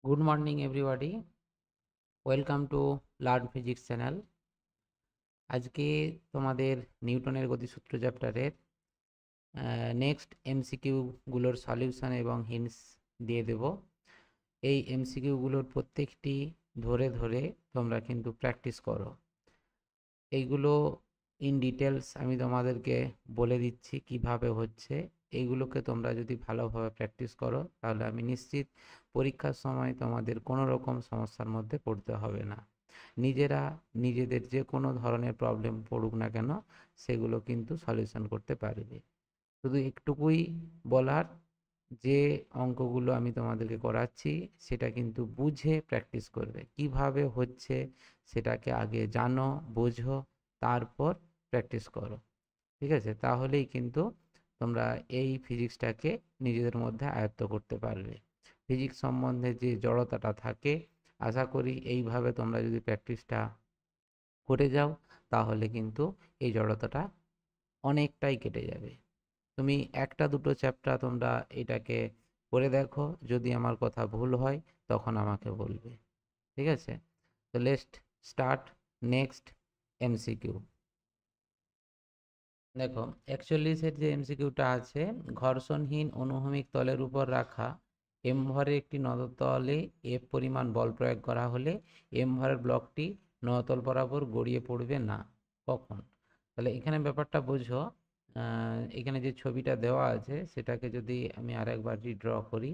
Good morning, everybody. Welcome to Learn Physics channel. আজকে তোমাদের নিউটনের গতিসূত্র চ্যাপ্টারের নেক্সট এমসিকিউ গুলোর সলিউশন এবং হিন্টস দিয়ে দেব। এই এমসিকিউ গুলোর প্রত্যেকটি ধরে ধরে তোমরা কিন্তু প্র্যাকটিস করো। এইগুলো ইন ডিটেলস আমি তোমাদেরকে বলে দিচ্ছি কিভাবে হচ্ছে। এইগুলোকে তোমরা যদি ভালোভাবে প্র্যাকটিস করো তাহলে আমি নিশ্চিত পরীক্ষার সময় তোমাদের কোনো রকম সমস্যার মধ্যে পড়তে হবে না। নিজেরা নিজেদের যে কোনো ধরনের প্রবলেম পড়ুক না কেন সেগুলো কিন্তু সলিউশন করতে পারবে। শুধু একটুকুই বলার, যে অঙ্কগুলো আমি তোমাদেরকে করাচ্ছি সেটা কিন্তু বুঝে প্র্যাকটিস করবে। কিভাবে হচ্ছে সেটাকে আগে জানো, বোঝো, তারপর প্র্যাকটিস করো। ঠিক আছে? তাহলেই কিন্তু তোমরা এই ফিজিক্সটাকে নিজেদের মধ্যে আয়ত্ত করতে পারবে। ফিজিক্স সম্বন্ধে যে জড়তাটা থাকে, আশা করি এইভাবে তোমরা যদি প্র্যাকটিসটা করে যাও তাহলে কিন্তু এই জড়তাটা অনেকটাই কেটে যাবে। তুমি একটা দুটো চ্যাপ্টার তোমরা এটাকে করে দেখো, যদি আমার কথা ভুল হয় তখন আমাকে বলবে। ঠিক আছে? তো লেটস স্টার্ট নেক্সট এমসিকিউ। দেখো 41-এর যে এমসিকিউটা আছে, ঘর্ষণহীন অনুভূমিক তলের উপর রাখা এম ভরের একটি নদতলে এফ পরিমাণ বল প্রয়োগ করা হলে এম ভরের ব্লকটি নদতল বরাবর গড়িয়ে পড়বে না, কখন? তাহলে এখানে ব্যাপারটা বোঝো। এখানে যে ছবিটা দেওয়া আছে সেটাকে যদি আমি আরেকবার রিড্র করি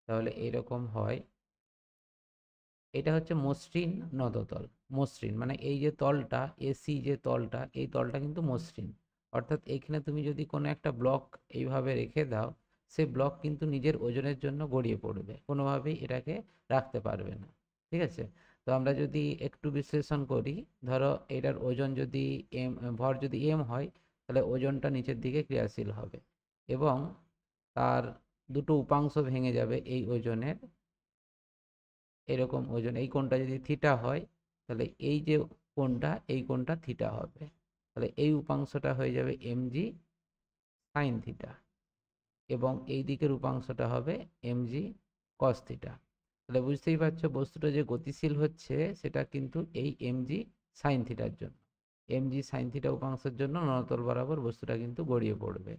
তাহলে এরকম হয়। এটা হচ্ছে মসৃণ নদতল। মসৃণ মানে এই যে তলটা, এসি যে তলটা, এই তলটা কিন্তু মসৃণ। অর্থাৎ এইখানে তুমি যদি কোনো একটা ব্লক এইভাবে রেখে দাও, সে ব্লক কিন্তু নিজের ওজনের জন্য গড়িয়ে পড়বে, কোনোভাবেই এটাকে রাখতে পারবে না। ঠিক আছে? তো আমরা যদি একটু বিশ্লেষণ করি, ধরো এটার ওজন যদি এম, ভর যদি এম হয়, তাহলে ওজনটা নিচের দিকে ক্রিয়াশীল হবে এবং তার দুটো উপাংশ ভেঙে যাবে এই ওজনের। এরকম ওজন, এই কোণটা যদি থিটা হয় তাহলে এই যে কোণটা, এই কোণটা থিটা হবে। তাহলে এই উপাংশটা হয়ে যাবে এমজি সাইন থিটা এবং এই দিকের উপাংশটা হবে এমজি কস থিটা। তাহলে বুঝতেই পারছো বস্তুটা যে গতিশীল হচ্ছে সেটা কিন্তু এই এমজি সাইন থিটার জন্য। এমজি সাইন থিটা উপাংশের জন্য নতল বরাবর বস্তুটা কিন্তু গড়িয়ে পড়বে।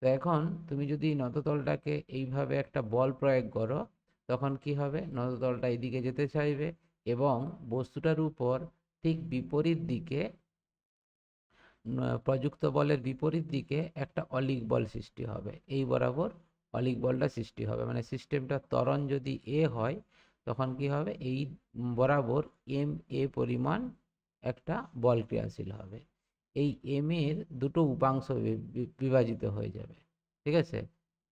তো এখন তুমি যদি নততলটাকে এইভাবে একটা বল প্রয়োগ করো, তখন কি হবে? নততলটা এইদিকে যেতে চাইবে এবং বস্তুটার উপর ঠিক বিপরীত দিকে, প্রযুক্ত বলের বিপরীত দিকে একটা অলিক বল সৃষ্টি হবে। এই বরাবর অলিক বলটা সৃষ্টি হবে, মানে সিস্টেমটা ত্বরণ যদি এ হয় তখন কি হবে? এই বরাবর এম এ পরিমাণ একটা বল ক্রিয়াশীল হবে। এই এম এর দুটো উপাংশ বিভাজিত হয়ে যাবে। ঠিক আছে?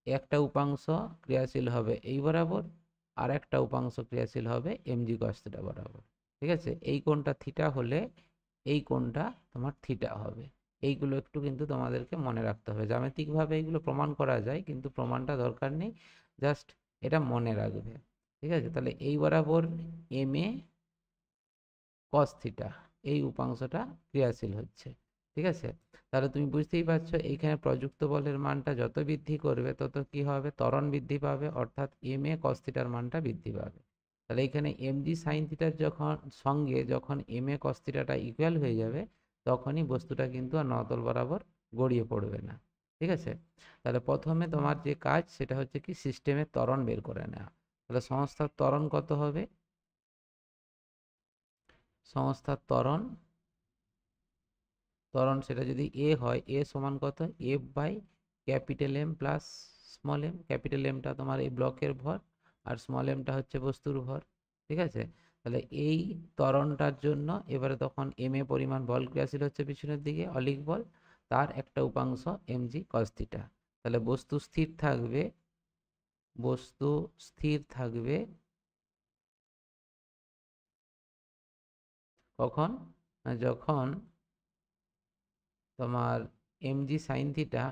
একটা উপাংশ ক্রিয়াশীল হবে এই বরাবর, আর একটা উপাংশ ক্রিয়াশীল হবে এমজি কস থিটা বরাবর। ঠিক আছে? এই কোণটা থিটা হলে এই কোণটা তোমার থিটা হবে। এইগুলো একটু কিন্তু তোমাদেরকে মনে রাখতে হবে। জ্যামিতিকভাবে এইগুলো প্রমাণ করা যায় কিন্তু প্রমাণটা দরকার নেই, জাস্ট এটা মনে রাখবে। ঠিক আছে? তাহলে এই বরাবর এম এ কস থিটা, এই উপাংশটা ক্রিয়াশীল হচ্ছে। ঠিক আছে? তাহলে তুমি বুঝতেই পারছো এইখানে প্রযুক্ত বলের মানটা যত বৃদ্ধি করবে তত কি হবে? ত্বরণ বৃদ্ধি পাবে, অর্থাৎ এম এ কস থিটার মানটা বৃদ্ধি পাবে। তাহলে এখানে এমজি সাইন থিটার যখন এম এ কস থিটাটা ইকুয়াল হয়ে যাবে তখনই বস্তুটা কিন্তু আর নতল বরাবর গড়িয়ে পড়বে না। ঠিক আছে? তাহলে প্রথমে তোমার যে কাজ সেটা হচ্ছে কি সিস্টেমের ত্বরণ বের করে নেওয়া। তাহলে সংস্থার ত্বরণ কত হবে? সংস্থার ত্বরণ, সেটা যদি এ হয়, এ সমান কত? F by capital M plus small m. Capital এমটা তোমার এই ব্লকের ভর আর স্মল এমটা হচ্ছে বস্তুর ভর। ঠিক আছে? তাহলে এই ত্বরণটার জন্য এবারে তখন এম এ পরিমাণ বল ক্রিয়াশীল হচ্ছে পিছনের দিকে, অলিক বল, তার একটা উপাংশ এমজি কস থিটা। তাহলে বস্তু স্থির থাকবে, বস্তু স্থির থাকবে কখন? না, যখন তোমার M G sine theta,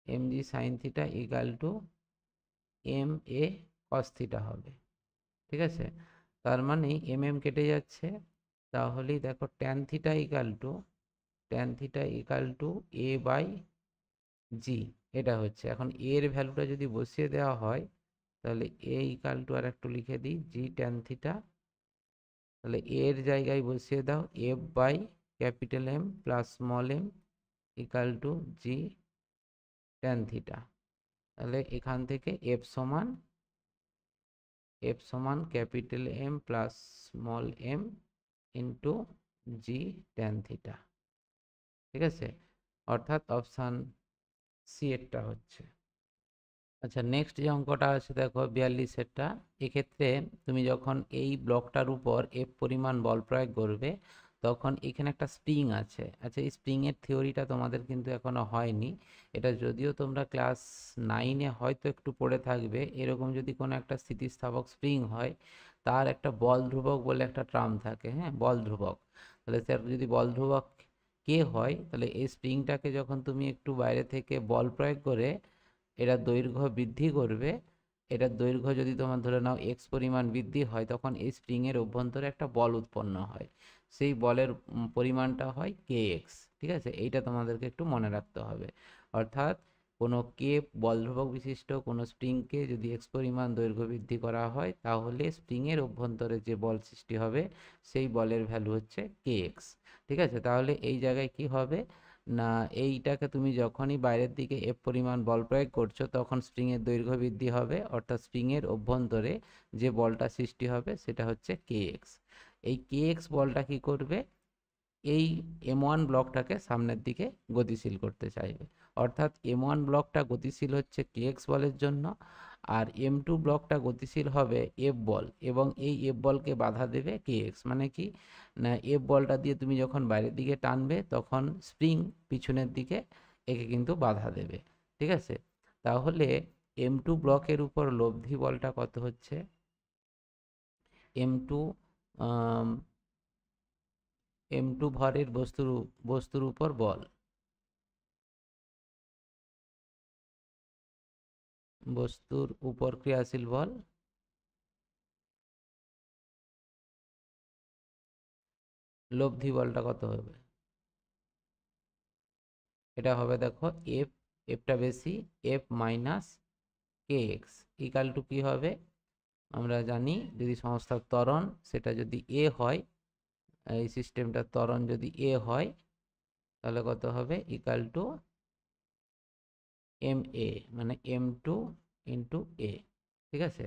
M G sine theta equal to M A cos theta হবে। ঠিক আছে? তার মানে এম এম কেটে যাচ্ছে, তাহলেই দেখো tan theta equal to a by g. এটা হচ্ছে, এখন এর ভ্যালুটা যদি বসিয়ে দেওয়া হয় তাহলে এ ইকাল টু আর একটু লিখে দিই জি ট্যান থিটা, তাহলে এর জায়গায় বসিয়ে দাও F by capital M plus small m equal to g tan theta. তাহলে এখান থেকে এফ সমান capital M plus small m into g tan theta. ঠিক আছে, অর্থাৎ অপশান সি এরটা হচ্ছে। আচ্ছা, নেক্সট যে অঙ্কটা আছে দেখো 42-এরটা। এক্ষেত্রে তুমি যখন এই ব্লকটার উপর এফ পরিমাণ বল প্রয়োগ করবে তখন এখানে একটা স্প্রিং আছে। আচ্ছা, এই স্প্রিংয়ের থিওরিটা তোমাদের কিন্তু এখনো হয়নি। এটা যদিও তোমরা ক্লাস 9-এ হয়তো একটু পড়ে থাকবে। এরকম যদি কোনো একটা স্থিতিস্থাপক স্প্রিং হয়, তার একটা বল ধ্রুবক বলে একটা টার্ম থাকে, হ্যাঁ, বল ধ্রুবক। তাহলে স্যার যদি বল ধ্রুবক কে হয়, তাহলে এই স্প্রিংটাকে যখন তুমি একটু বাইরে থেকে বল প্রয়োগ করে এটার দৈর্ঘ্য বৃদ্ধি করবে, এটার দৈর্ঘ্য যদি তোমার ধরে নাও এক্স পরিমাণ বৃদ্ধি হয়, তখন এই স্প্রিংয়ের অভ্যন্তরে একটা বল উৎপন্ন হয়। সেই বলের পরিমাণটা হয় কে এক্স। ঠিক আছে, এইটা তোমাদেরকে একটু মনে রাখতে হবে। অর্থাৎ কোনো কে বল ধ্রুবক বিশিষ্ট কোনো স্প্রিংকে যদি এক্স পরিমাণ দৈর্ঘ্য বৃদ্ধি করা হয়, তাহলে স্প্রিংয়ের অভ্যন্তরে যে বল সৃষ্টি হবে সেই বলের ভ্যালু হচ্ছে কে এক্স। ঠিক আছে, তাহলে এই জায়গায় কি হবে না, এইটাকে তুমি যখনই বাইরের দিকে এফ পরিমাণ বল প্রয়োগ করছো তখন স্প্রিংয়ের দৈর্ঘ্য বৃদ্ধি হবে, অর্থাৎ স্প্রিংয়ের অভ্যন্তরে যে বলটা সৃষ্টি হবে সেটা হচ্ছে কে এক্স। এই কে এক্স বলটা কি করবে, এই M1 ব্লকটাকে সামনের দিকে গতিশীল করতে চাইবে। অর্থাৎ M1 ব্লকটা গতিশীল হচ্ছে KX বলের জন্য, আর M2 ব্লকটা গতিশীল হবে F বল, এবং এই F বলকে বাধা দেবে KX। মানে কি না, F বলটা দিয়ে তুমি যখন বাইরের দিকে টানবে তখন স্প্রিং পিছনের দিকে একে কিন্তু বাধা দেবে। ঠিক আছে, তাহলে M2 ব্লকের উপর লব্ধি বলটা কত হচ্ছে, M2 M2 ভরের বস্তুর উপর বল, বস্তুর উপর ক্রিয়াশীল বল, লব্ধি বলটা কত হবে, এটা হবে দেখো এফ, এফটা বেশি, F minus k x equal to কী হবে, আমরা জানি যদি সংস্থার ত্বরণ সেটা যদি এ হয়, এই সিস্টেমটার ত্বরণ যদি এ হয়, তাহলে কত হবে ইকাল টু এম এ, মানে M2 ইন্টু এ। ঠিক আছে,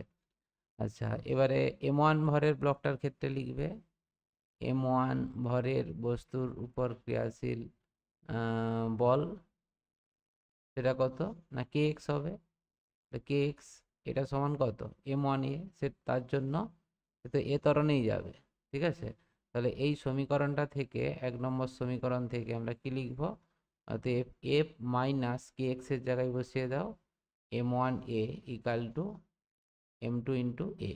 আচ্ছা এবারে M1 ভরের ব্লকটার ক্ষেত্রে লিখবে M1 ভরের বস্তুর উপর ক্রিয়াশীল বল, সেটা কত না কে এক্স হবে। কে এক্স এটা সমান কত M1 এ, সে তার জন্য সে তো এ ত্বরণেই যাবে। ঠিক আছে, তাহলে এই সমীকরণটা থেকে 1 নম্বর সমীকরণ থেকে আমরা কি লিখব, অতএব এফ মাইনাস কে এক্স এর জায়গায় বসিয়ে দাও M1 a equal to M2 into a.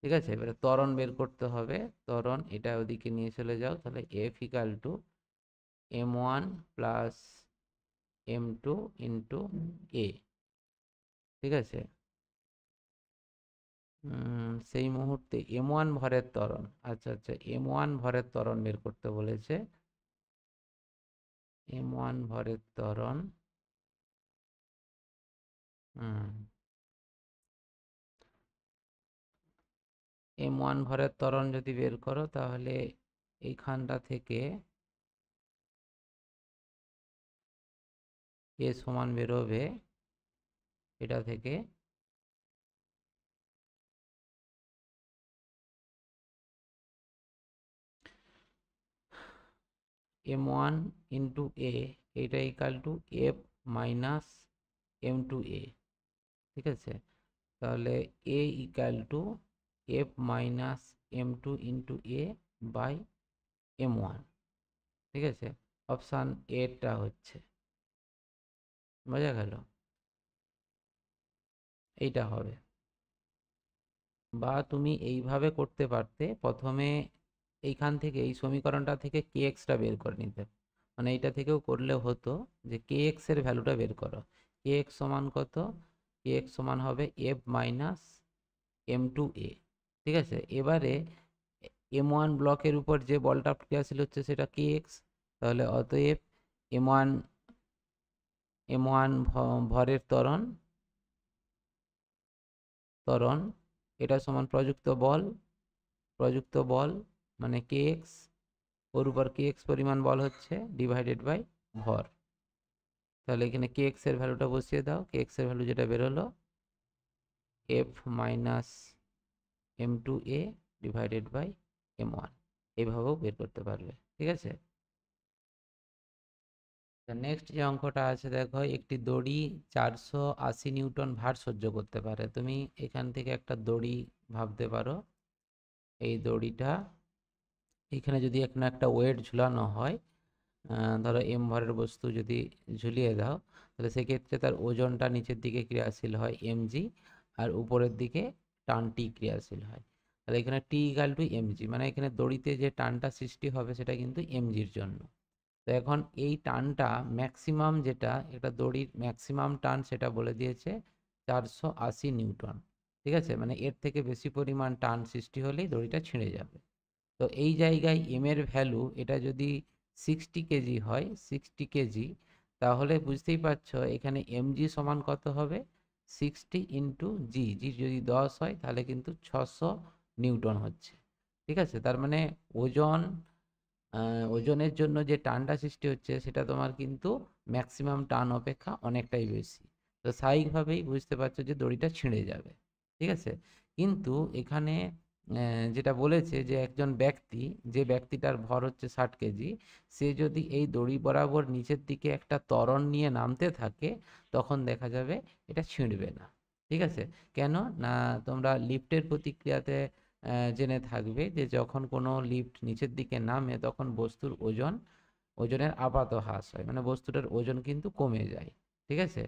ঠিক আছে, এবারে ত্বরণ বের করতে হবে, ত্বরণ এটা ওদিকে নিয়ে চলে যাও, তাহলে F equal to M1 plus M2 into a. ঠিক আছে, সেই মুহূর্তে M1 ভরের ত্বরণ, আচ্ছা আচ্ছা M1 ভরের ত্বরণ বের করতে বলেছে, M1 ভরের ত্বরণ, M1 ভরের ত্বরণ যদি বের করো তাহলে এইখানটা থেকে এ সমান বেরোবে, এটা থেকে M1 ইন্টু এ, এটা equal to F minus M2 A. ঠিক আছে, তাহলে A equal to F minus M2 into A by M1। ঠিক আছে, অপশান এটা হচ্ছে, বোঝা গেল, এইটা হবে। বা তুমি এইভাবে করতে পারতে, প্রথমে এইখান থেকে এই সমীকরণটা থেকে কে এক্সটা বের করে নিতে, মানে এইটা থেকেও করলে হতো যে কে এক্স এর ভ্যালুটা বের করো। কে এক্স সমান কত, কে এক্স সমান হবে এফ মাইনাস M2 এ। ঠিক আছে, এবারে M1 ব্লকের উপর যে বলটা ক্রিয়াশীল হচ্ছে সেটা কে এক্স, তাহলে অতএব M1 ভরের ত্বরণ, ত্বরণ, এটা সমান প্রযুক্ত বল মানে kx, ওর উপর kx পরিমাণ বল হচ্ছে ডিভাইডেড বাই ভর। তাহলে এখানে kx এর ভ্যালুটা বসিয়ে দাও, kx এর ভ্যালু যেটা বেরোলো f minus m2a divided by m1, এইভাবেও বের করতে পারবে। ঠিক আছে, নেক্সট যে অঙ্কটা আছে দেখো, একটি দড়ি 480 নিউটন ভার সহ্য করতে পারে। তুমি এখান থেকে একটা দড়ি ভাবতে পারো, এই দড়িটা এখানে যদি এখানে একটা ওয়েট ঝুলানো হয়, ধরো এম ভরের বস্তু যদি ঝুলিয়ে দাও, তাহলে সেক্ষেত্রে তার ওজনটা নিচের দিকে ক্রিয়াশীল হয় mg, আর উপরের দিকে টান টি ক্রিয়াশীল হয়। তাহলে এখানে টি ইকাল টু mg, মানে এখানে দড়িতে যে টানটা সৃষ্টি হবে সেটা কিন্তু mgর জন্য। তো এখন এই টানটা ম্যাক্সিমাম, যেটা এটা দড়ির ম্যাক্সিমাম টান সেটা বলে দিয়েছে 480 নিউটন। ঠিক আছে, মানে এর থেকে বেশি পরিমাণ টান সৃষ্টি হলেই দড়িটা ছিঁড়ে যাবে। তো এই জায়গায় এম এর ভ্যালু এটা যদি 60 কেজি হয়, 60 কেজি, তাহলে বুঝতেই পারছো এখানে mg সমান কত হবে, 60 ইন্টু জি, জি যদি 10 হয় তাহলে কিন্তু 600 নিউটন হচ্ছে। ঠিক আছে, তার মানে ওজন, ওজনের জন্য যে টানটা সৃষ্টি হচ্ছে সেটা তোমার কিন্তু ম্যাক্সিমাম টান অপেক্ষা অনেকটাই বেশি। তো স্বাভাবিকভাবেই বুঝতে পারছো যে দড়িটা ছিঁড়ে যাবে। ঠিক আছে, কিন্তু এখানে যেটা বলেছে যে একজন ব্যক্তি, যে ব্যক্তিটার ভর হচ্ছে 60 কেজি, সে যদি এই দড়ি বরাবর নিচের দিকে একটা ত্বরণ নিয়ে নামতে থাকে, তখন দেখা যাবে এটা ছিঁড়বে না। ঠিক আছে, কেন না, তোমরা লিফটের প্রতিক্রিয়াতে জেনে থাকবে যে যখন কোনো লিফট নিচের দিকে নামে তখন বস্তুর ওজনের আপাত হ্রাস হয়, মানে বস্তুটার ওজন কিন্তু কমে যায়। ঠিক আছে,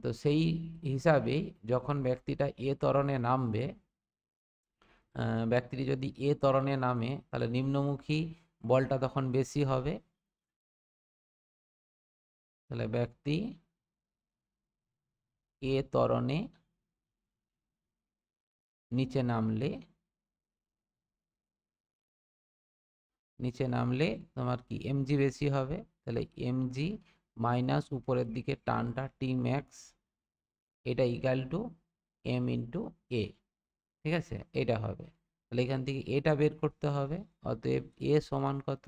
তো সেই হিসাবেই যখন ব্যক্তিটা এ ত্বরণে নামবে, ব্যক্তিটি যদি এ ত্বরণে নামে তাহলে নিম্নমুখী বলটা তখন বেশি হবে। তাহলে ব্যক্তি এ ত্বরণে নিচে নামলে তোমার কি mg বেশি হবে। তাহলে mg মাইনাস উপরের দিকে টানটা টি ম্যাক্স, এটা equal two m into a. ঠিক আছে, এটা হবে। তাহলে এখান থেকে এটা বের করতে হবে, অতএব এ সমান কত,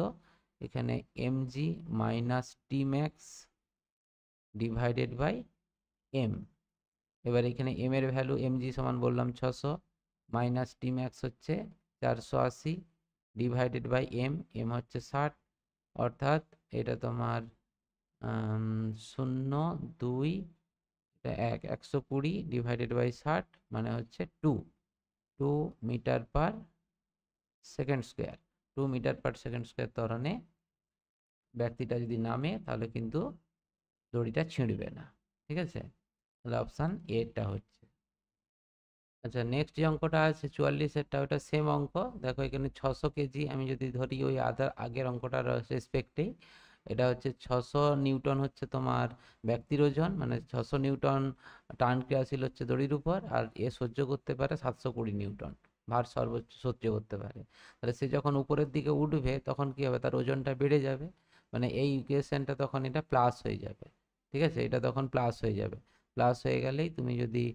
এখানে mg minus T max divided by m। এবার এখানে m এর ভ্যালু mg সমান বললাম 600, মাইনাস টি ম্যাক্স হচ্ছে 480 ডিভাইডেড বাই m হচ্ছে 60, অর্থাৎ এটা তোমার 0.2, এটা 120 ডিভাইডেড বাই 60 মানে হচ্ছে 2 metre per second square. 2 metre per second square ত্বরণে ব্যক্তিটা যদি নামে তাহলে কিন্তু দড়িটা ছিঁড়বে না। ঠিক আছে, তাহলে অপশান এটা হচ্ছে। আচ্ছা, নেক্সট যে অঙ্কটা আছে 44-এরটা, ওটা সেম অঙ্ক। দেখো এখানে 600 কেজি আমি যদি ধরি ওই আগের অঙ্কটার রেসপেক্টেই, এটা হচ্ছে 600 নিউটন হচ্ছে তোমার ব্যক্তির ওজন, মানে 600 নিউটন টান ক্রিয়াশীল হচ্ছে দড়ির উপর, আর এ সহ্য করতে পারে 720 নিউটন ভার সর্বোচ্চ সহ্য করতে পারে। তাহলে সে যখন উপরের দিকে উঠবে তখন কি হবে, তার ওজনটা বেড়ে যাবে, মানে এই ইকুয়েশনটা তখন এটা প্লাস হয়ে যাবে। ঠিক আছে, এটা তখন প্লাস হয়ে যাবে। প্লাস হয়ে গেলেই তুমি যদি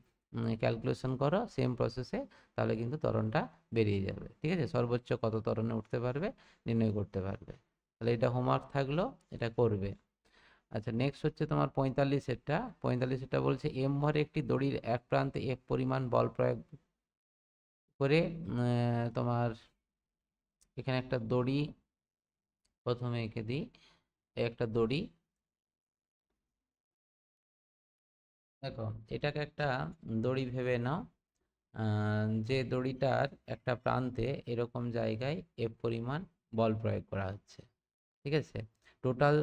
ক্যালকুলেশন করো সেম প্রসেসে, তাহলে কিন্তু ত্বরণটা বেরিয়ে যাবে। ঠিক আছে, সর্বোচ্চ কত ত্বরণে উঠতে পারবে নির্ণয় করতে পারবে। তাহলে এটা হোমওয়ার্ক থাকলো, এটা করবে। আচ্ছা, নেক্সট হচ্ছে তোমার 45-এরটা। 45-এরটা বলছে এম ভরে একটি দড়ির এক প্রান্তে এক পরিমাণ বল প্রয়োগ করে, তোমার এখানে একটা দড়ি প্রথমে এঁকে দিই, একটা দড়ি, দেখো এটাকে একটা দড়ি ভেবে নাও, যে দড়িটার একটা প্রান্তে এরকম জায়গায় এফ পরিমাণ বল প্রয়োগ করা হচ্ছে। ঠিক আছে, টোটাল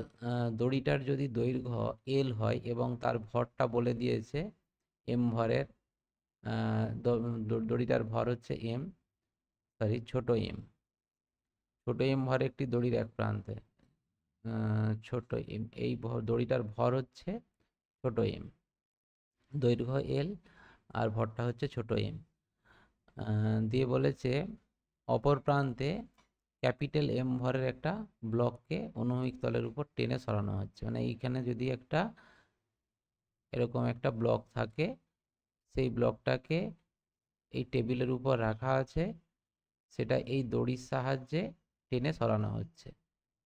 দড়িটার যদি দৈর্ঘ্য এল হয় এবং তার ভরটা বলে দিয়েছে এম ভরের, দড়িটার ভর হচ্ছে এম, সরি ছোট এম ভর একটি দড়ির এক প্রান্তে, ছোট এম, এই দড়িটার ভর হচ্ছে ছোট এম, দৈর্ঘ্য এল আর ভরটা হচ্ছে ছোট এম। দিয়ে বলেছে অপর প্রান্তে ক্যাপিটাল এম ভরের একটা ব্লককে অনুভূমিক তলের উপর টেনে সরানো হচ্ছে, মানে এইখানে যদি একটা এরকম একটা ব্লক থাকে, সেই ব্লকটাকে এই টেবিলের উপর রাখা আছে, সেটা এই দড়ির সাহায্যে টেনে সরানো হচ্ছে।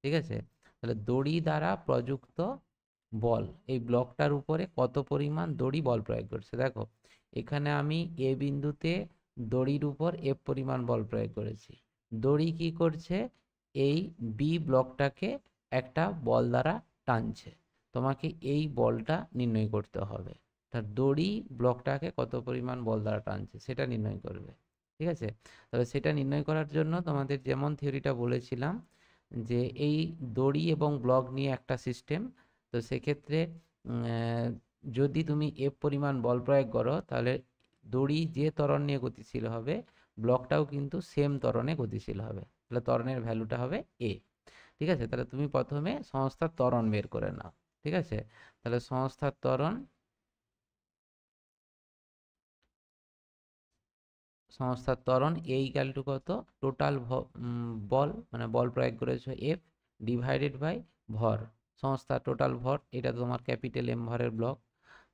ঠিক আছে, তাহলে দড়ি দ্বারা প্রযুক্ত বল, এই ব্লকটার উপরে কত পরিমাণ দড়ি বল প্রয়োগ করছে। দেখো এখানে আমি এ বিন্দুতে দড়ির উপর এফ পরিমাণ বল প্রয়োগ করেছি। দড়ি কি করছে, এই বি ব্লকটাকে একটা বল দ্বারা টানছে। তোমাকে এই বলটা নির্ণয় করতে হবে। তার দড়ি ব্লকটাকে কত পরিমাণ বল দ্বারা টানছে সেটা নির্ণয় করবে। ঠিক আছে, তবে সেটা নির্ণয় করার জন্য তোমাদের যেমন থিওরিটা বলেছিলাম যে এই দড়ি এবং ব্লক নিয়ে একটা সিস্টেম, তো সেক্ষেত্রে যদি তুমি এফ পরিমাণ বল প্রয়োগ করো তাহলে দড়ি যে ত্বরণ নিয়ে গতিশীল হবে ব্লকটাও কিন্তু সেম ত্বরণে গতিশীল হবে, তাহলে ত্বরণের ভ্যালুটা হবে এ। ঠিক আছে, তাহলে তুমি প্রথমে সংস্থার ত্বরণ বের করে নাও। ঠিক আছে, তাহলে সংস্থার ত্বরণ, সংস্থার ত্বরণ এ ইকাল টু কত, টোটাল বল মানে বল প্রয়োগ করেছো এফ ডিভাইডেড বাই ভর, সংস্থার টোটাল ভর, এটা তোমার ক্যাপিটাল এম ভরের ব্লক,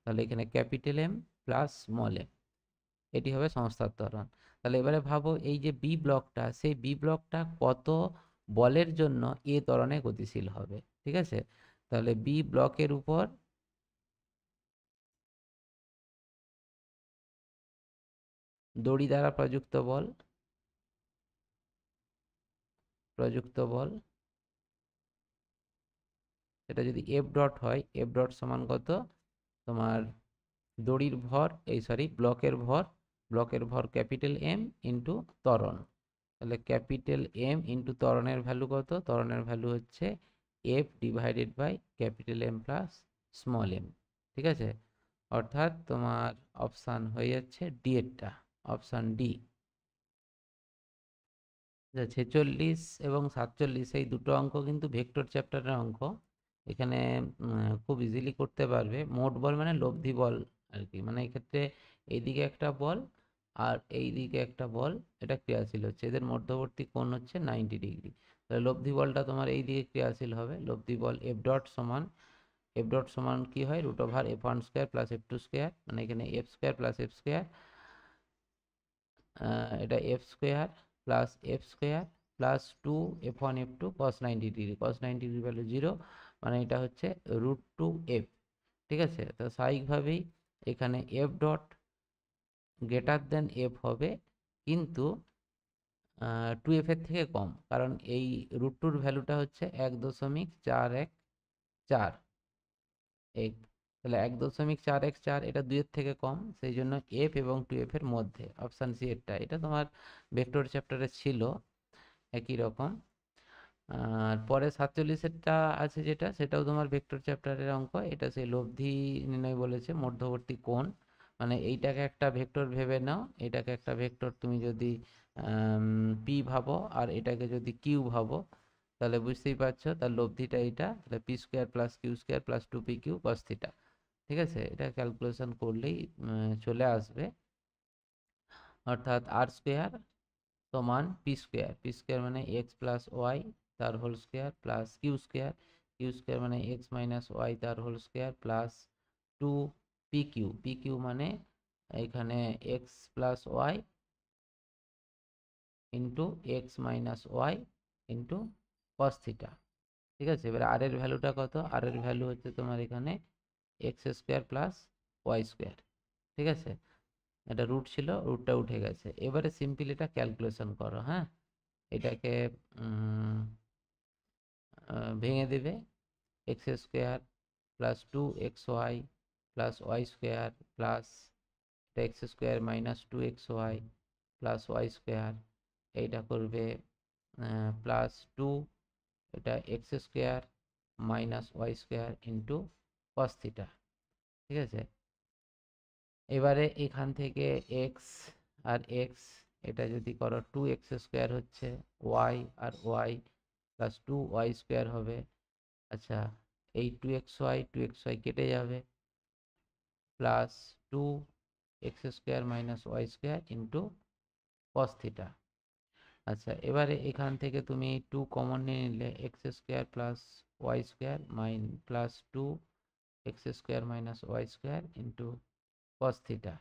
তাহলে এখানে capital M plus small M, এটি হবে সংস্থার ত্বরণ। তাহলে এবারে ভাবো এই যে বি ব্লকটা, সেই বি ব্লকটা কত বলের জন্য এ ত্বরণে গতিশীল হবে। ঠিক আছে, তাহলে বি ব্লকের উপর দড়ি দ্বারা প্রযুক্ত বল এটা যদি এফ ডট হয়, এফ ডট সমান কত, তোমার দড়ির ভর, এই সরি ব্লকের ভর ক্যাপিটাল এম ইন্টু ত্বরণ, তাহলে ক্যাপিটাল এম ইন্টু ত্বরণের ভ্যালু কত, ত্বরণের ভ্যালু হচ্ছে F divided by capital M plus small M. ঠিক আছে, অর্থাৎ তোমার অপশান হয়ে যাচ্ছে ডি এরটা, অপশান ডি। 46 এবং 47 এই দুটো অঙ্ক কিন্তু ভেক্টর চ্যাপ্টারের অঙ্ক, এখানে খুব ইজিলি করতে পারবে। মোট বল মানে লব্ধি বল আর কি, মানে এক্ষেত্রে এইদিকে একটা বল আর এইদিকে একটা বল, এটা ক্রিয়াশীল হচ্ছে, এদের মধ্যবর্তী কোণ হচ্ছে 90 ডিগ্রি। তাহলে লব্ধি বলটা তোমার এই দিকে ক্রিয়াশীল হবে, লব্ধি বল এফ ডট সমান কি হয়, √f1² প্লাস f2², মানে এখানে f² প্লাস f², এটা f² plus 2 f1 f2 cos 90 degree, cos 90 degree value 0, মানে এটা হচ্ছে √2f। ঠিক আছে, তো স্বাভাবিকভাবেই এখানে F dot greater than F হবে, কিন্তু 2f এর থেকে কম, কারণ এই √2-র ভ্যালুটা হচ্ছে 1.414, এই তাহলে 1.414 এটা 2 এর থেকে কম, সেই জন্য এফ এবং 2f এর মধ্যে, অপশান সি এরটা, এটা তোমার ভেক্টর চ্যাপ্টারে ছিল একই রকম। আর পরে 47-এরটা আছে যেটা, সেটাও তোমার ভেক্টর চ্যাপ্টারের অঙ্ক, এটা সেই লব্ধি নির্ণয় বলেছে, মধ্যবর্তী কোণ, মানে এইটাকে একটা ভেক্টর ভেবে নাও, এটাকে একটা ভেক্টর তুমি যদি পি ভাবো আর এটাকে যদি কিউ ভাবো, তাহলে বুঝতেই পারছো তার লব্ধিটা এইটা, তাহলে p² plus q² plus 2pq cos θ। ঠিক আছে, এটা ক্যালকুলেশন করলেই চলে আসবে, অর্থাৎ r² সমান p² মানে x প্লাস ওয়াই তার whole square plus Q square মানে x মাইনাস ওয়াই তার হোল স্কোয়ার প্লাস 2pq মানে এখানে x plus Y into X minus Y into cos theta. ঠিক আছে, এবার আর এর ভ্যালুটা কত, আর এর ভ্যালু হচ্ছে তোমার এখানে x² প্লাস y²। ঠিক আছে, এটা রুট ছিল, রুটটা উঠে গেছে, এবারে সিম্পল এটা ক্যালকুলেশন করো। হ্যাঁ, এটাকে ভেঙে দেবে, x² plus 2xy plus y² plus এটা x² minus 2xy plus y², এইটা করবে প্লাস 2, এটা x² minus y² into cos theta. ঠিক আছে, এবারে এখান থেকে x আর x, এটা যদি করো 2x² হচ্ছে y আর y প্লাস 2y² হবে। আচ্ছা, এই 2xy কেটে যাবে, plus 2x² minus y² into cos theta. আচ্ছা, এবারে এখান থেকে তুমি 2 কমন নিয়ে নিলে x² plus y² plus 2x² minus y² into cos theta.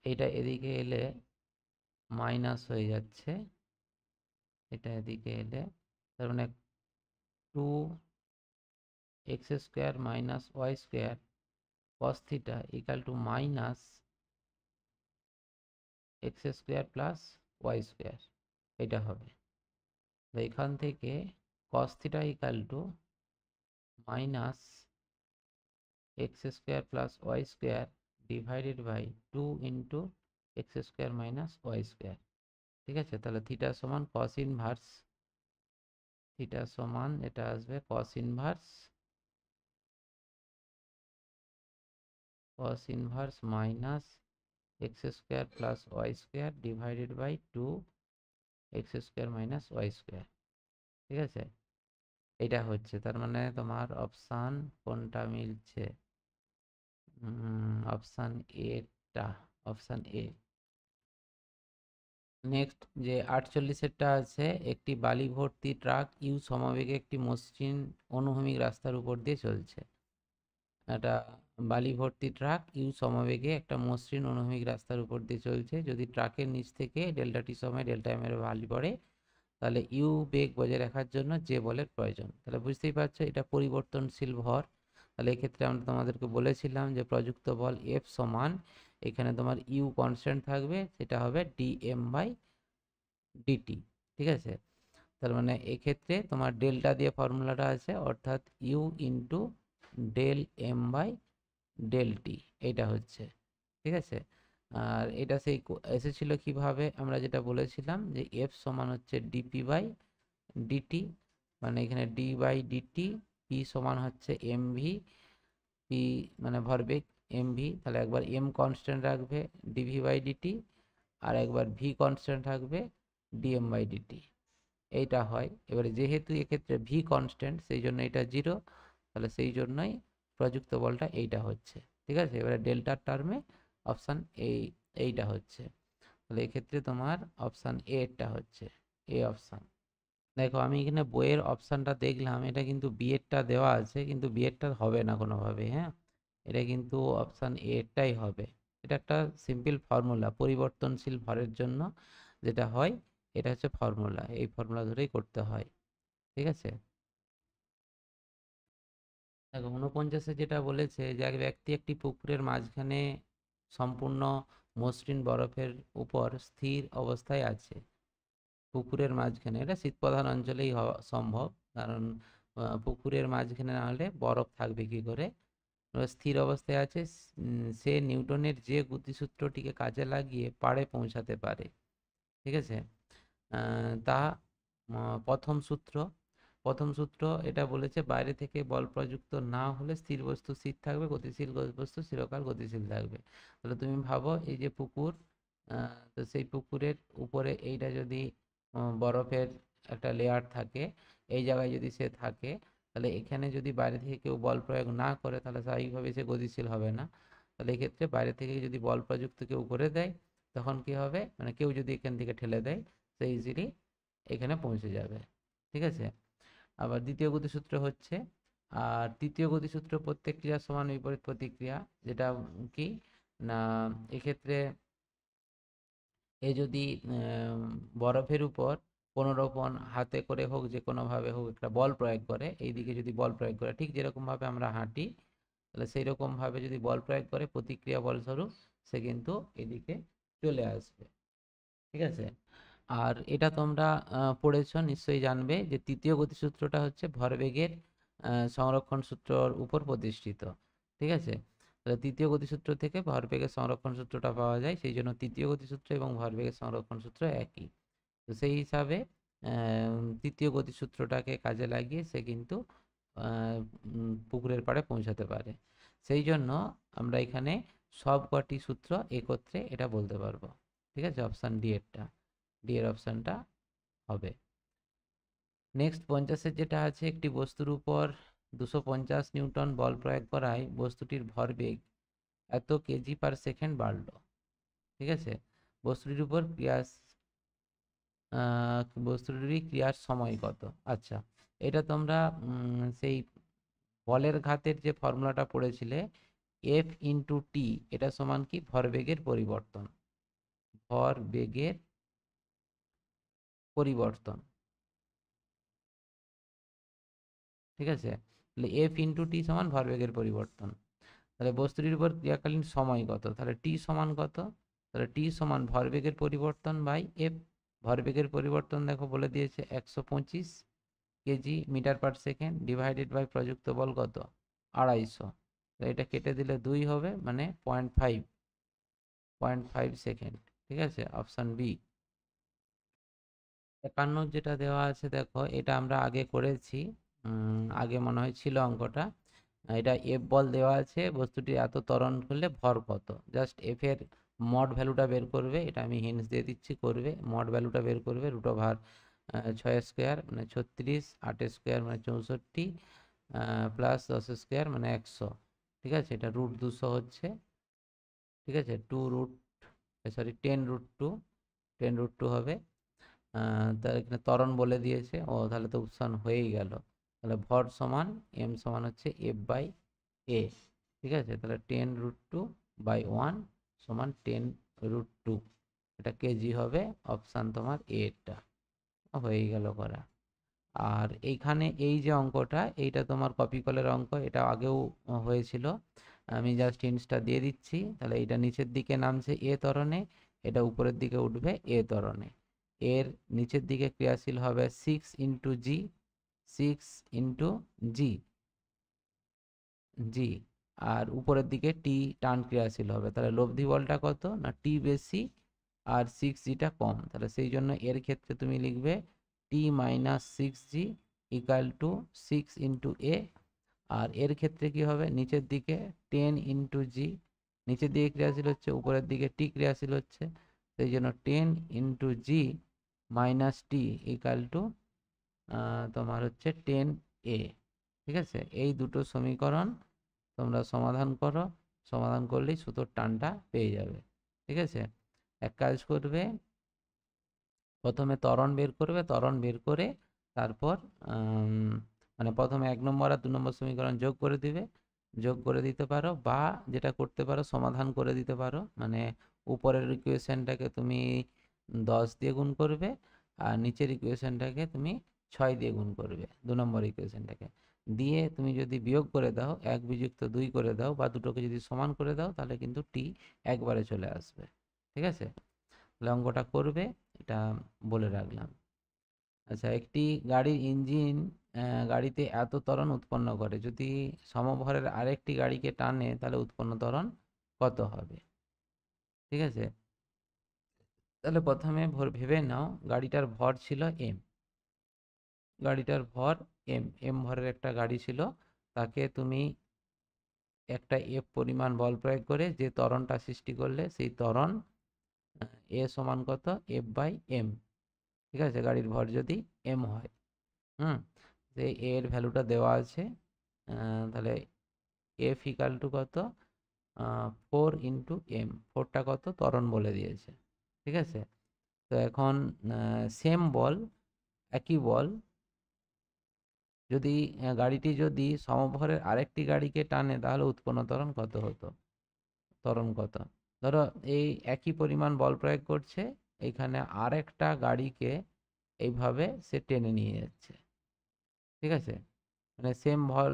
এটা এদিকে এলে মাইনাস হয়ে যাচ্ছে, এটা এদিকে এলে তার মানে 2x² minus y² cos theta equal to minus x² plus y², এটা হবে। তো এখান থেকে cos theta equal to minus x² plus y² divided by 2 into x² minus y²। ঠিক আছে, তাহলে থিটা সমান cos ইনভার্স, থিটা সমান এটা আসবে cos inverse minus x² plus y² divided by 2x² minus y²। ঠিক আছে, এটা হচ্ছে, তার মানে তোমার অপশান কোনটা মিলছে? অপশান এটা, অপশান এ। নেক্সট যে 48-এরটা আছে, একটি বালি ভর্তি ট্রাক ইউ সমবেগে একটি মসৃণ অনুভূমিক রাস্তার উপর দিয়ে চলছে। একটা বালি ভর্তি ট্রাক ইউ সমবেগে একটা মসৃণ অনুভূমিক রাস্তার উপর দিয়ে চলছে। যদি ট্রাকের নিচ থেকে ডেল্টা টি সময় ডেল্টা এম এর বালি পড়ে, তাহলে ইউ বেগ বজায় রাখার জন্য যে বলের প্রয়োজন। তাহলে বুঝতেই পারছো এটা পরিবর্তনশীল ভর। তাহলে এক্ষেত্রে আমরা তোমাদেরকে বলেছিলাম যে প্রযুক্ত বল এফ সমান, এখানে তোমার ইউ কনস্ট্যান্ট থাকবে, সেটা হবে ডিএম বাই ডিটি। ঠিক আছে, তার মানে এক্ষেত্রে তোমার ডেল্টা দিয়ে ফর্মুলাটা আছে, অর্থাৎ U into del M by del T, এইটা হচ্ছে। ঠিক আছে, আর এটা সেই এসেছিল কিভাবে, আমরা যেটা বলেছিলাম যে এফ সমান হচ্ছে ডিপি বাই ডিটি, মানে এখানে ডি বাই ডিটি, পি সমান হচ্ছে এম ভি, পি মানে ভরবেগ এম ভি, তাহলে একবার এম কনস্ট্যান্ট রাখবে ডিভি বাই ডিটি, আর একবার ভি কনস্ট্যান্ট থাকবে ডিএম বাই ডিটি, এইটা হয়। এবারে যেহেতু এক্ষেত্রে ভি কনস্ট্যান্ট, সেই জন্য এটা 0, তাহলে সেই জন্যই প্রযুক্ত বলটা এইটা হচ্ছে। ঠিক আছে, এবারে ডেল্টার টার্মে অপশান এইটা হচ্ছে, তাহলে এক্ষেত্রে তোমার অপশান এটা হচ্ছে, এ অপশান। দেখো আমি এখানে বইয়ের অপশানটা দেখলাম, এটা কিন্তু বিএডটা দেওয়া আছে, কিন্তু বিএডটা হবে না কোনোভাবে, হ্যাঁ, এটা কিন্তু অপশান এটাই হবে। এটা একটা সিম্পল ফর্মুলা, পরিবর্তনশীল ভরের জন্য যেটা হয়, এটা হচ্ছে ফর্মুলা, এই ফর্মুলা ধরেই করতে হয়। ঠিক আছে, দেখো 49-এ যেটা বলেছে যে এক ব্যক্তি একটি পুকুরের মাঝখানে সম্পূর্ণ মসৃণ বরফের উপর স্থির অবস্থায় আছে। পুকুরের মাঝখানে, এটা শীতপ্রধান অঞ্চলেই হওয়া সম্ভব, কারণ পুকুরের মাঝখানে না হলে বরফ থাকবে কি করে। স্থির অবস্থায় আছে, সে নিউটনের যে গতিসূত্রটিকে কাজে লাগিয়ে পাড়ে পৌঁছাতে পারে। ঠিক আছে, তা প্রথম সূত্র, প্রথম সূত্র এটা বলেছে বাইরে থেকে বল প্রযুক্ত না হলে স্থির বস্তু স্থির থাকবে, গতিশীল বস্তু চিরকাল গতিশীল থাকবে। তাহলে তুমি ভাবো এই যে পুকুর, তো সেই পুকুরের উপরে এইটা যদি বরফের একটা লেয়ার থাকে, এই জায়গায় যদি সে থাকে, তাহলে এখানে যদি বাইরে থেকে কেউ বল প্রয়োগ না করে, তাহলে স্বাভাবিকভাবে সে গতিশীল হবে না। তাহলে এক্ষেত্রে বাইরে থেকে যদি বল প্রযুক্ত কেউ করে দেয়, তখন কি হবে, মানে কেউ যদি এখান থেকে ঠেলে দেয়, সে ইজিলি এখানে পৌঁছে যাবে। ঠিক আছে, আবার দ্বিতীয় গতিসূত্র হচ্ছে, আর তৃতীয় গতিসূত্র প্রত্যেক ক্রিয়ার সমান বিপরীত প্রতিক্রিয়া, যেটা কি না, এক্ষেত্রে এ যদি বরফের উপর কোনো রকম হাতে করে হোক, যে কোনোভাবে হোক একটা বল প্রয়োগ করে, এই দিকে যদি বল প্রয়োগ করে, ঠিক যেরকমভাবে আমরা হাঁটি, তাহলে সেই রকমভাবে যদি বল প্রয়োগ করে প্রতিক্রিয়া বলস্বরূপ সে কিন্তু এদিকে চলে আসবে। ঠিক আছে, আর এটা তোমরা পড়েছো নিশ্চয়ই, জানবে যে তৃতীয় গতিসূত্রটা হচ্ছে ভরবেগের সংরক্ষণ সূত্রর উপর প্রতিষ্ঠিত। ঠিক আছে, তাহলে তৃতীয় গতিসূত্র থেকে ভরবেগের সংরক্ষণ সূত্রটা পাওয়া যায়, সেই জন্য তৃতীয় গতিসূত্র এবং ভরবেগের সংরক্ষণ সূত্র একই। তো সেই হিসাবে তৃতীয় গতিসূত্রটাকে কাজে লাগিয়ে সে কিন্তু পুকুরের পাড়ে পৌঁছাতে পারে। সেই জন্য আমরা এখানে সব কটি সূত্র একত্রে এটা বলতে পারবো। ঠিক আছে, অপশান ডি এরটা, ডি এর অপশানটা হবে। নেক্সট 50-এর যেটা আছে, একটি বস্তুর উপর 250 নিউটন বল প্রয়োগ করায় বস্তুটির ভরবেগ এত কেজি পার সেকেন্ড বাড়লো। ঠিক আছে, বস্তুটির উপর বস্তুটির ক্রিয়ার সময় কত? আচ্ছা, এটা তোমরা সেই বলের ঘাতের যে ফর্মুলাটা পড়েছিলে, এফ ইন্টু টি এটা সমান কি ভরবেগের পরিবর্তন, ভরবেগের পরিবর্তন, ঠিক আছে। তাহলে এফ ইন্টু টি সমান ভরবেগের পরিবর্তন। তাহলে বস্তুটির উপর ক্রিয়াকালীন সময় কত, তাহলে টি সমান কত, তাহলে টি সমান ভরবেগের পরিবর্তন বাই এফ। ভরবেগের পরিবর্তন দেখো বলে দিয়েছে 125 K G metre per second divided by প্রযুক্ত বল কত 250। তো এটা কেটে দিলে 2 হবে, মানে 0.5 সেকেন্ড, ঠিক আছে, অপশান বি। 51 যেটা দেওয়া আছে দেখো, এটা আমরা আগে করেছি, আগে মনে হয় ছিল অঙ্কটা। এটা এফ বল দেওয়া আছে, বস্তুটি এত ত্বরণ করলে ভর কত, জাস্ট এফ এর মড ভ্যালুটা বের করবে, এটা আমি হিন্টস দিয়ে দিচ্ছি, করবে মড ভ্যালুটা বের করবে, রুট ওভার 6 স্কোয়ার মানে 36, 8 স্কোয়ার মানে 64, প্লাস 10 স্কোয়ার মানে 100, ঠিক আছে, এটা রুট 200 হচ্ছে, ঠিক আছে, 10 রুট 2 হবে। তার এখানে ত্বরণ বলে দিয়েছে, ও তাহলে তো অপশন হয়েই গেল। তাহলে ভর সমান এম সমান হচ্ছে এফ বাই এ, ঠিক আছে, তাহলে 10 √2/1 সমান 10 √2, এটা কেজি হবে, অপশান তোমার এটা হয়েই গেল করা। আর এইখানে এই যে অঙ্কটা, এইটা তোমার কপি কলের অঙ্ক, এটা আগেও হয়েছিল, আমি জাস্ট হিন্টসটা দিয়ে দিচ্ছি। তাহলে এটা নিচের দিকে নামছে এ ত্বরণে, এটা উপরের দিকে উঠবে এ ত্বরণে। এর নিচের দিকে ক্রিয়াশীল হবে 6 ইন্টু জি, 6 ইন্টু জি জি, আর উপরের দিকে টি টান ক্রিয়াশীল হবে। তাহলে লব্ধি বলটা কত না টি বেশি আর 6 জিটা কম, তাহলে সেই জন্য এর ক্ষেত্রে তুমি লিখবে T minus 6 g equal to 6 into a. আর এর ক্ষেত্রে কি হবে, নিচের দিকে 10 ইন্টু জি, নিচের দিকে ক্রিয়াশীল হচ্ছে, উপরের দিকে টি ক্রিয়াশীল হচ্ছে, সেই জন্য 10 into G minus T equal to তোমার হচ্ছে 10 এ, ঠিক আছে। এই দুটো সমীকরণ তোমরা সমাধান করো, সমাধান করলেই সুতোর টানটা পেয়ে যাবে, ঠিক আছে। এক কাজ করবে, প্রথমে ত্বরণ বের করবে, ত্বরণ বের করে তারপর মানে প্রথমে 1 নম্বর আর 2 নম্বর সমীকরণ যোগ করে দিবে, যোগ করে দিতে পারো, বা যেটা করতে পারো সমাধান করে দিতে পারো, মানে উপরের ইকুয়েশনটাকে তুমি 10 দিয়ে গুণ করবে, আর নিচের ইকুয়েশনটাকে তুমি 6 দিয়ে গুণ করবে, 2 নম্বর ইকুয়েশনটাকে দিয়ে তুমি যদি বিয়োগ করে দাও, 1 বিযুক্ত 2 করে দাও, বা দুটোকে যদি সমান করে দাও, তাহলে কিন্তু টি একবারে চলে আসবে, ঠিক আছে। তাহলে অঙ্কটা করবে, এটা বলে রাখলাম। আচ্ছা, একটি গাড়ির ইঞ্জিন গাড়িতে এত ত্বরণ উৎপন্ন করে, যদি সমভরের আরেকটি গাড়িকে টানে তাহলে উৎপন্ন ত্বরণ কত হবে, ঠিক আছে। তাহলে প্রথমে ভেবে নাও, গাড়িটার ভর ছিল এম, গাড়িটার ভর এম ভরের একটা গাড়ি ছিল, তাকে তুমি একটা এফ পরিমাণ বল প্রয়োগ করে যে ত্বরণটা সৃষ্টি করলে, সেই ত্বরণ এ সমান কত এফ বাই এম, ঠিক আছে, গাড়ির ভর যদি এম হয়। হুম, সেই এর ভ্যালুটা দেওয়া আছে, তাহলে এফ ইকাল টু কত 4 ইন্টু এম, ফোরটা কত ত্বরণ বলে দিয়েছে, ঠিক আছে। তো এখন সেম বল, একই বল, যদি গাড়িটি যদি সমভরের আরেকটি গাড়িকে টানে তাহলে উৎপন্ন ত্বরণ কত হতো, ত্বরণ কত, ধরো এই একই পরিমাণ বল প্রয়োগ করছে, এইখানে আরেকটা গাড়িকে এইভাবে সে টেনে নিয়ে যাচ্ছে, ঠিক আছে, মানে সেম ভর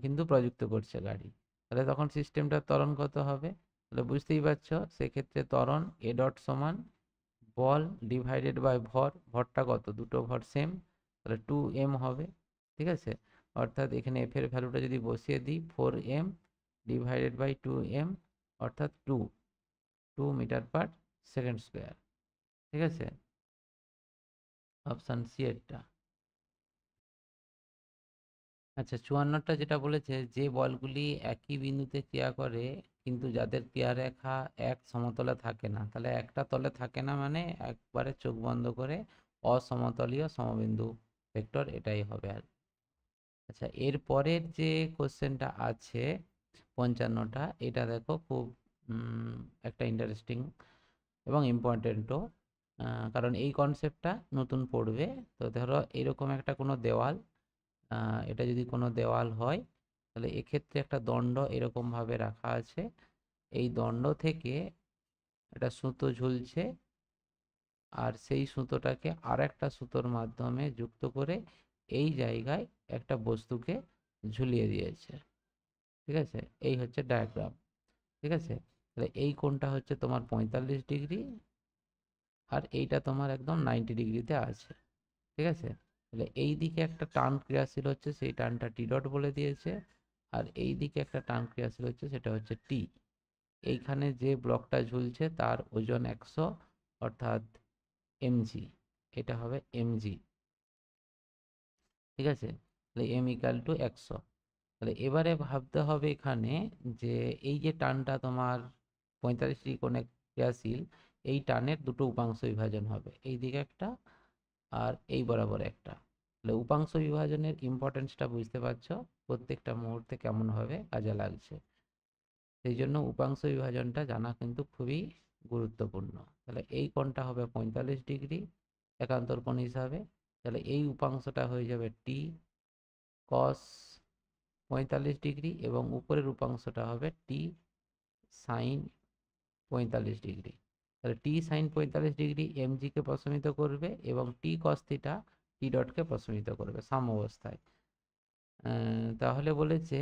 কিন্তু প্রযুক্ত করছে গাড়ি, তাহলে তখন সিস্টেমটার ত্বরণ কত হবে, তাহলে বুঝতেই পারছো, সেক্ষেত্রে ত্বরণ এ ডট সমান বল ডিভাইডেড বাই ভর, ভরটা কত, দুটো ভর সেম, তাহলে 2m হবে, ঠিক আছে। অর্থাৎ এখানে এফ এর ভ্যালুটা যদি বসিয়ে দিই 4m ডিভাইডেড বাই 2m, অর্থাৎ 2 মিটার পার সেকেন্ড স্কোয়ার, ঠিক আছে, অপশান সি এরটা। আচ্ছা, 54টা যেটা বলেছে, যে বলগুলি একই বিন্দুতে ক্রিয়া করে কিন্তু যাদের ক্রিয়ারেখা এক সমতলে থাকে না, তাহলে একটা তলে থাকে না মানে একবারে চোখ বন্ধ করে অসমতলীয় সমবিন্দু ভেক্টর, এটাই হবে আর। আচ্ছা, এর পরের যে কোশ্চেনটা আছে 55টা, এটা দেখো খুব একটা ইন্টারেস্টিং এবং ইম্পর্টেন্টও, কারণ এই কনসেপ্টটা নতুন পড়বে। তো ধরো এরকম একটা কোনো দেওয়াল, এটা যদি কোনো দেওয়াল হয়, তাহলে এক্ষেত্রে একটা দণ্ড এরকম ভাবে রাখা আছে, এই দণ্ড থেকে একটা সুতো ঝুলছে, আর সেই সুতোটাকে আর একটা সুতোর মাধ্যমে যুক্ত করে এই জায়গায় একটা বস্তুকে ঝুলিয়ে দিয়েছে। ঠিক আছে, এই হচ্ছে ডায়াগ্রাম। ঠিক আছে, তাহলে এই কোণটা হচ্ছে তোমার 45 ডিগ্রি, আর এইটা তোমার একদম 90 ডিগ্রিতে আছে। ঠিক আছে, তাহলে এই দিকে একটা টান ক্রিয়াশীল হচ্ছে, সেই টানটা টি ডট বলে দিয়েছে, আর এই দিকে একটা টান ক্রিয়াশীল হচ্ছে, সেটা হচ্ছে টি। এইখানে যে ব্লকটা ঝুলছে তার ওজন 100, অর্থাৎ এমজি, এটা হবে এমজি। ঠিক আছে, তাহলে এম ইকাল টু 100। তাহলে এবারে ভাবতে হবে এখানে যে এই যে টানটা তোমার 45 ডিগ্রি কোণে ক্রিয়াশীল, এই টানের দুটো উপাংশ বিভাজন হবে, এই দিকে একটা আর এই বরাবর একটা। তাহলে উপাংশ বিভাজনের ইম্পর্টেন্সটা বুঝতে পারছো, প্রত্যেকটা মুহূর্তে কেমনভাবে কাজে লাগছে। সেই জন্য উপাংশ বিভাজনটা জানা কিন্তু খুবই গুরুত্বপূর্ণ। তাহলে এই কোণটা হবে 45 ডিগ্রি একান্তর কোণ হিসাবে। তাহলে এই উপাংশটা হয়ে যাবে টি কস 45 ডিগ্রি, এবং উপরের উপাংশটা হবে টি সাইন 45 ডিগ্রি। তাহলে টি সাইন 45 ডিগ্রি এমজিকে প্রশমিত করবে, এবং টি কস থিটা টি ডটকে প্রশমিত করবে সাম্যাবস্থায়। তাহলে বলেছে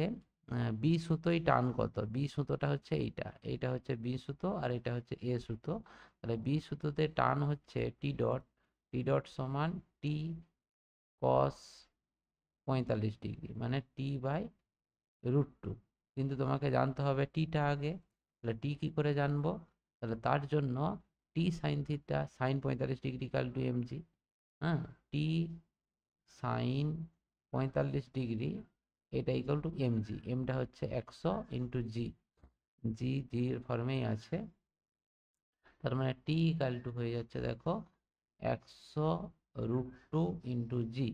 বি সুতোই টান কত। বি সুতোটা হচ্ছে এইটা, এইটা হচ্ছে বি সুতো আর এটা হচ্ছে এ সুতো। তাহলে বি সুতোতে টান হচ্ছে টি ডট, টি ডট সমান টি কস 45 ডিগ্রি, মানে টি বাই √2। কিন্তু তোমাকে জানতে হবে টিটা আগে। তাহলে টি কি করে জানবো? তাহলে তার জন্য T sine theta sine 45 degree equal to mg. হ্যাঁ, টি সাইন 45 ডিগ্রি এটা ইকাল টু এমজি। এমটা হচ্ছে 100 ইন্টু জি, জি জির ফর্মেই আছে। তার মানে টি ইকাল টু হয়ে যাচ্ছে দেখো 100√2 ইন্টু জি।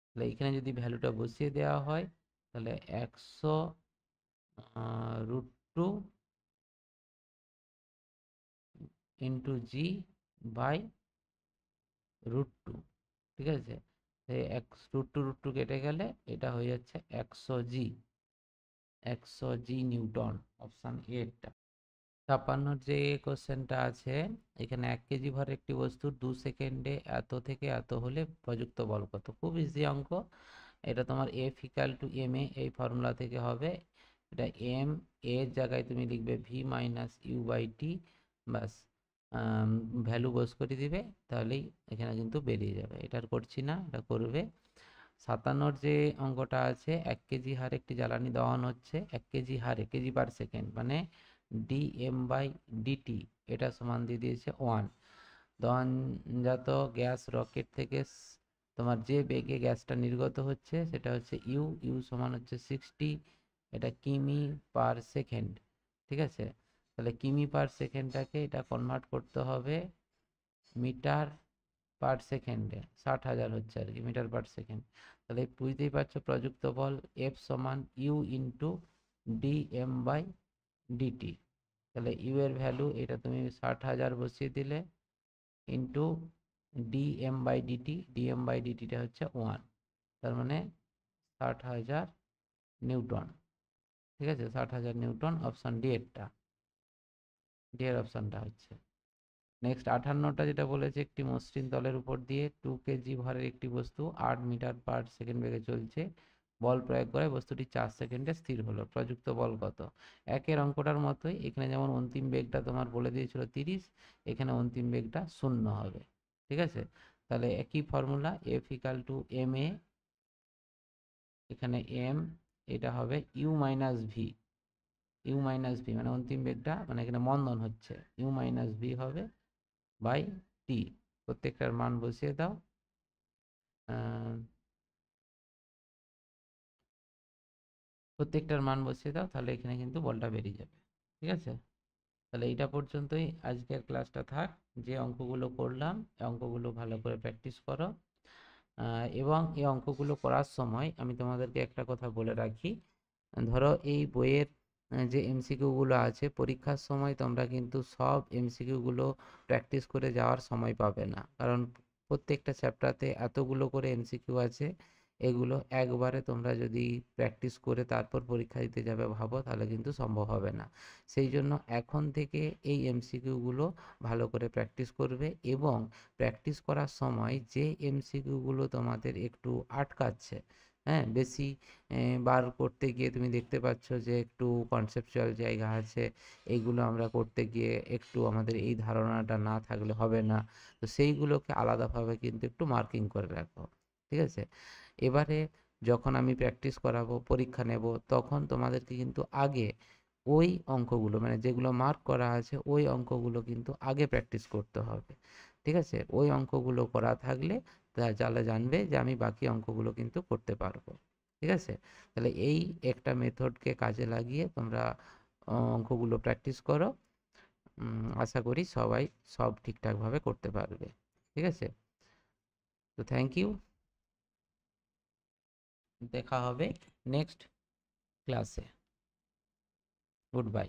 তাহলে এখানে যদি ভ্যালুটা বসিয়ে দেওয়া হয়, তাহলে 100√2 ইন্টু জি বাই √2। ঠিক আছে, √2 কেটে গেলে এটা হয়ে যাচ্ছে 100 জি, 100 জি নিউটন, অপশান এটা। 56 যে কোশ্চেনটা আছে, এখানে 1 কেজি ভরের একটি বস্তু 2 সেকেন্ডে এত থেকে এত হলে প্রযুক্ত বল কত। খুব ইজি অঙ্ক এটা। তোমার F equal to M A, এই ফর্মুলা থেকে হবে। এটা এম এর জায়গায় তুমি লিখবে v minus u by t, বাস ভ্যালু বস করে দিবে, তাহলেই এখানে কিন্তু বেরিয়ে যাবে। এটা আর করছি না, এটা করবে। 57 যে অঙ্কটা আছে, 1 কেজি হারে একটি জ্বালানি দহন হচ্ছে, 1 কেজি হারে, কেজি পার সেকেন্ড, মানে ডিএম বাই ডিটি, এটা সমান দিয়ে দিয়েছে 1। দহনজাত গ্যাস রকেট থেকে তোমার যে বেগে গ্যাসটা নির্গত হচ্ছে সেটা হচ্ছে ইউ, ইউ সমান হচ্ছে 60, এটা কিমি পার সেকেন্ড। ঠিক আছে, তাহলে কিমি পার সেকেন্ডটাকে এটা কনভার্ট করতে হবে মিটার পার সেকেন্ডে, 60,000 হচ্ছে আর কি মিটার পার সেকেন্ড। তাহলে বুঝতেই পারছো প্রযুক্ত বল এফ সমান u into d m by dt. তাহলে ইউ এর ভ্যালু এটা তুমি 60,000 বসিয়ে দিলে, into dm by dt, dm by ডিটিটা হচ্ছে 1, তার মানে 60,000 নিউটন। ঠিক আছে, 60,000 নিউটন, অপশান ডি এরটা, ডি এর অপশানটা হচ্ছে। নেক্সট 58টা যেটা বলেছে, একটি মসৃণ তলের উপর দিয়ে 2 কেজি ভরের একটি বস্তু 8 মিটার পার সেকেন্ড বেগে চলছে, বল প্রয়োগ করে বস্তুটি 4 সেকেন্ডে স্থির হলো, প্রযুক্ত বল কত। একের অঙ্কটার মতোই, এখানে যেমন অন্তিম বেগটা তোমার বলে দিয়েছিল 30, এখানে অন্তিম বেগটা 0 হবে। ঠিক আছে, তাহলে একই formula, F equal to M a, এখানে এম এটা হবে u minus v, u minus v মানে অন্তিম বেগটা, মানে এখানে মন্দন হচ্ছে, ইউ মাইনাস ভি হবে বাই টি। প্রত্যেকটার মান বসিয়ে দাও। প্রত্যেকটার মান বসিয়ে দাও, তাহলে এখানে কিন্তু বলটা বেরিয়ে যাবে। ঠিক আছে, তাহলে এইটা পর্যন্তই আজকের ক্লাসটা থাক। যে অঙ্কগুলো করলাম এই অঙ্কগুলো ভালো করে প্র্যাকটিস করো। এবং এই অঙ্কগুলো করার সময় আমি তোমাদেরকে একটা কথা বলে রাখি, ধরো এই বইয়ের যে এমসিকিউগুলো আছে, পরীক্ষার সময় তোমরা কিন্তু সব এমসিকিউগুলো প্র্যাকটিস করে যাওয়ার সময় পাবে না, কারণ প্রত্যেকটা চ্যাপ্টারতে এতগুলো করে এমসিকিউ আছে, এগুলো একবারে তোমরা যদি প্র্যাকটিস করে তারপর পরীক্ষা দিতে যাবে ভাবো, তাহলে কিন্তু সম্ভব হবে না। সেই জন্য এখন থেকে এই এমসিকিউগুলো ভালো করে প্র্যাকটিস করবে, এবং প্র্যাকটিস করার সময় যে এমসিকিউগুলো তোমাদের একটু আটকাচ্ছে, হ্যাঁ, বেশি বার করতে গিয়ে তুমি দেখতে পাচ্ছ যে একটু কনসেপচুয়াল জায়গা আছে, এইগুলো আমরা করতে গিয়ে একটু আমাদের এই ধারণাটা না থাকলে হবে না, তো সেইগুলোকে আলাদাভাবে কিন্তু একটু মার্কিং করে রাখো, ঠিক আছে? এবারে যখন আমি প্র্যাকটিস করাবো, পরীক্ষা নেব, তখন তোমাদেরকে কিন্তু আগে ওই অঙ্কগুলো, মানে যেগুলো মার্ক করা আছে ওই অঙ্কগুলো কিন্তু আগে প্র্যাকটিস করতে হবে, ঠিক আছে? ওই অঙ্কগুলো করা থাকলে তাহলে জানবে যে আমি বাকি অঙ্কগুলো কিন্তু করতে পারবো, ঠিক আছে? তাহলে এই একটা মেথডকে কাজে লাগিয়ে তোমরা অঙ্কগুলো প্র্যাকটিস করো। আশা করি সবাই সব ঠিকঠাকভাবে করতে পারবে, ঠিক আছে? তো থ্যাংক ইউ, দেখা হবে নেক্সট ক্লাসে। Good bye.